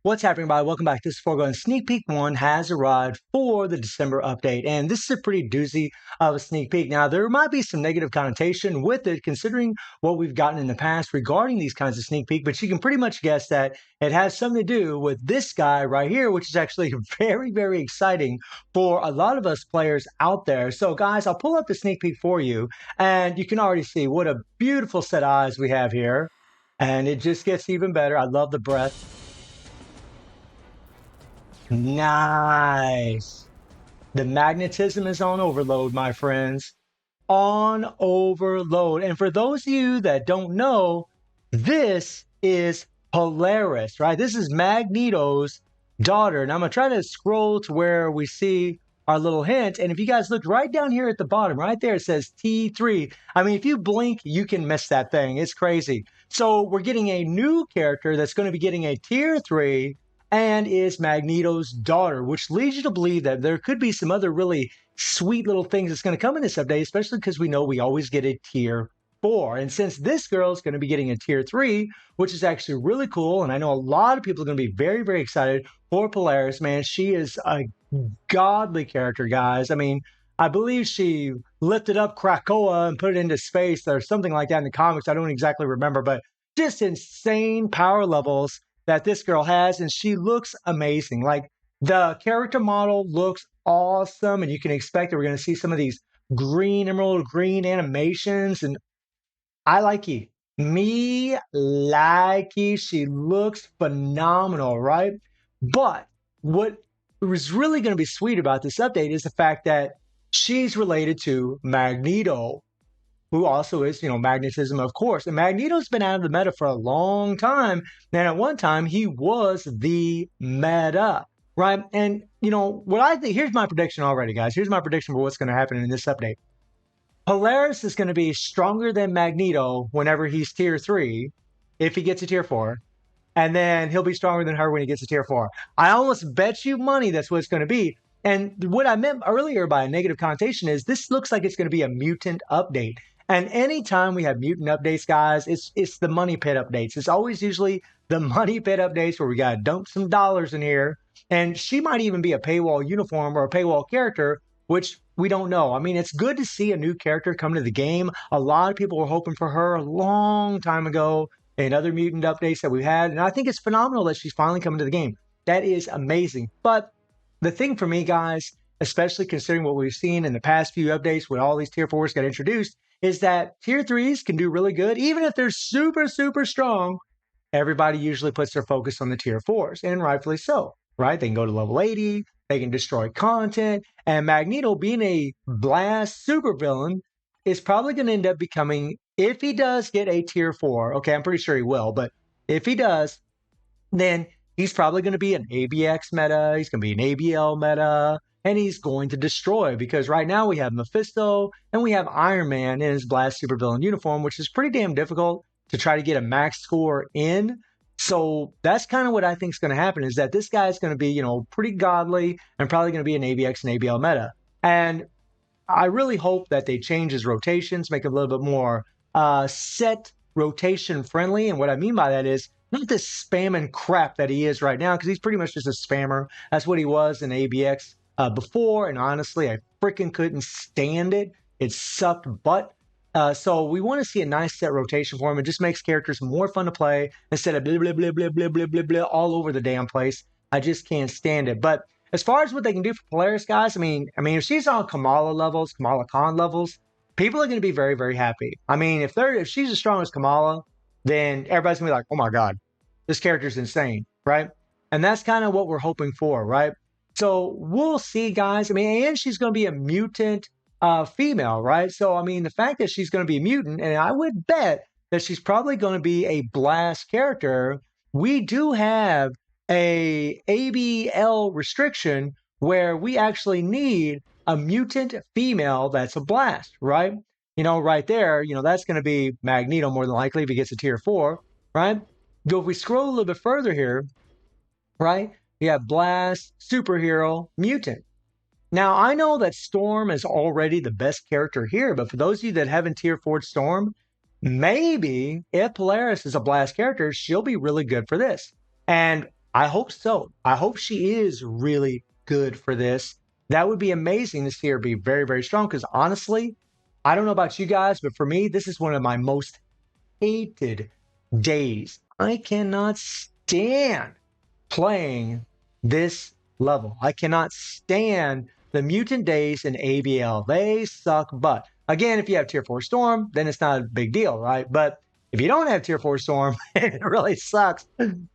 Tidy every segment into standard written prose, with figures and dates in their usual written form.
What's happening, everybody? Welcome back. This is Foregoing Sneak Peek 1 has arrived for the December update, and this is a pretty doozy of a sneak peek. Now, there might be some negative connotation with it, considering what we've gotten in the past regarding these kinds of sneak peek, but you can pretty much guess that it has something to do with this guy right here, which is actually very, very exciting for a lot of us players out there. So, guys, I'll pull up the sneak peek for you, and you can already see what a beautiful set of eyes we have here, and it just gets even better. I love the breath. Nice. The magnetism is on overload, my friends. On overload. And for those of you that don't know, this is Polaris, right? This is Magneto's daughter. And I'm going to try to scroll to where we see our little hint. And if you guys look right down here at the bottom, right there, it says T3. I mean, if you blink, you can miss that thing. It's crazy. So we're getting a new character that's going to be getting a tier 3 and is Magneto's daughter, which leads you to believe that there could be some other really sweet little things that's going to come in this update, especially because we know we always get a tier 4. And since this girl is going to be getting a tier 3, which is actually really cool, and I know a lot of people are going to be very, very excited for Polaris, man. She is a godly character, guys. I mean, I believe she lifted up Krakoa and put it into space or something like that in the comics. I don't exactly remember, but just insane power levels that this girl has, and she looks amazing. Like, the character model looks awesome, and you can expect that we're going to see some of these green, emerald green animations, and I like you. Me like you. She looks phenomenal, right? But what was really going to be sweet about this update is the fact that she's related to Magneto, who also is, magnetism, of course. And Magneto's been out of the meta for a long time. And at one time, he was the meta, right? And, what I think, here's my prediction already, guys. Here's my prediction for what's going to happen in this update. Polaris is going to be stronger than Magneto whenever he's tier 3, if he gets a tier 4. And then he'll be stronger than her when he gets a tier 4. I almost bet you money that's what it's going to be. And what I meant earlier by a negative connotation is this looks like it's going to be a mutant update. And anytime we have mutant updates, guys, it's the money pit updates. It's always usually the money pit updates where we got to dump some dollars in here. And she might even be a paywall uniform or a paywall character, which we don't know. I mean, it's good to see a new character come to the game. A lot of people were hoping for her a long time ago in other mutant updates that we've had. And I think it's phenomenal that she's finally coming to the game. That is amazing. But the thing for me, guys, especially considering what we've seen in the past few updates when all these tier 4s got introduced, is that tier 3s can do really good. Even if they're super, super strong, everybody usually puts their focus on the tier 4s, and rightfully so, right? They can go to level 80, they can destroy content, and Magneto, being a blast supervillain, is probably going to end up becoming, if he does get a tier 4, okay, I'm pretty sure he will, but if he does, then he's probably going to be an ABX meta, he's going to be an ABL meta, and he's going to destroy, because right now we have Mephisto and we have Iron Man in his blast supervillain uniform, which is pretty damn difficult to try to get a max score in. So that's kind of what I think is going to happen, is that this guy is going to be, pretty godly and probably going to be an ABX and ABL meta. And I really hope that they change his rotations, make it a little bit more set rotation friendly. And what I mean by that is not this spamming crap that he is right now, because he's pretty much just a spammer. That's what he was in ABX before, and honestly, I freaking couldn't stand it. It sucked butt. So we want to see a nice set rotation for him. It just makes characters more fun to play instead of blah, blah, blah, blah, blah, blah, blah, blah, all over the damn place. I just can't stand it. But as far as what they can do for Polaris, guys, I mean, if she's on Kamala levels, Kamala Khan levels, people are going to be very, very happy. I mean, if she's as strong as Kamala, then everybody's going to be like, oh my God, this character's insane, right? And that's kind of what we're hoping for, right? So we'll see, guys. I mean, and she's going to be a mutant female, right? So, I mean, the fact that she's going to be a mutant, and I would bet that she's probably going to be a blast character. We do have a ABL restriction where we actually need a mutant female that's a blast, right? Right there, that's going to be Magneto more than likely if he gets a tier 4, right? But if we scroll a little bit further here, right? You have Blast, Superhero, Mutant. Now, I know that Storm is already the best character here, but for those of you that haven't tier 4'd Storm, maybe if Polaris is a Blast character, she'll be really good for this. And I hope so. I hope she is really good for this. That would be amazing to see her be very, very strong. Because honestly, I don't know about you guys, but for me, this is one of my most hated days. I cannot stand playing this level. I cannot stand the mutant days in ABL. They suck butt. Again, if you have tier 4 storm, then it's not a big deal, right? But if you don't have tier 4 storm, it really sucks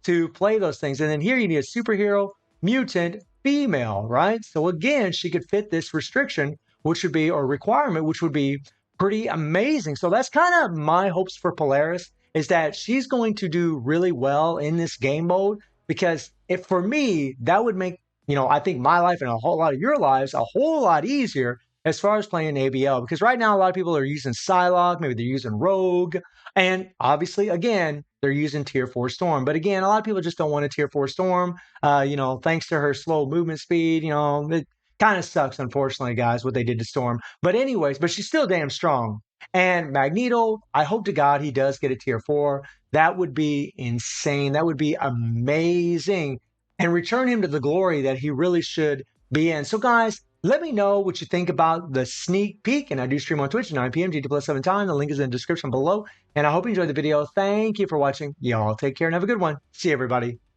to play those things. And then here you need a superhero, mutant, female, right? So again, she could fit this restriction, which would be, or requirement, which would be pretty amazing. So that's kind of my hopes for Polaris, is that she's going to do really well in this game mode, because if for me, that would make, I think my life and a whole lot of your lives a whole lot easier as far as playing ABL. Because right now, a lot of people are using Psylocke, maybe they're using Rogue, and obviously, again, they're using Tier 4 Storm. But again, a lot of people just don't want a Tier 4 Storm. Thanks to her slow movement speed, it kind of sucks, unfortunately, guys, what they did to Storm. But anyways, but she's still damn strong. And Magneto, I hope to God he does get a tier 4. That would be insane. That would be amazing. And return him to the glory that he really should be in. So, guys, let me know what you think about the sneak peek. And I do stream on Twitch at 9 p.m. GT plus 7 time. The link is in the description below. And I hope you enjoyed the video. Thank you for watching. Y'all take care and have a good one. See you, everybody.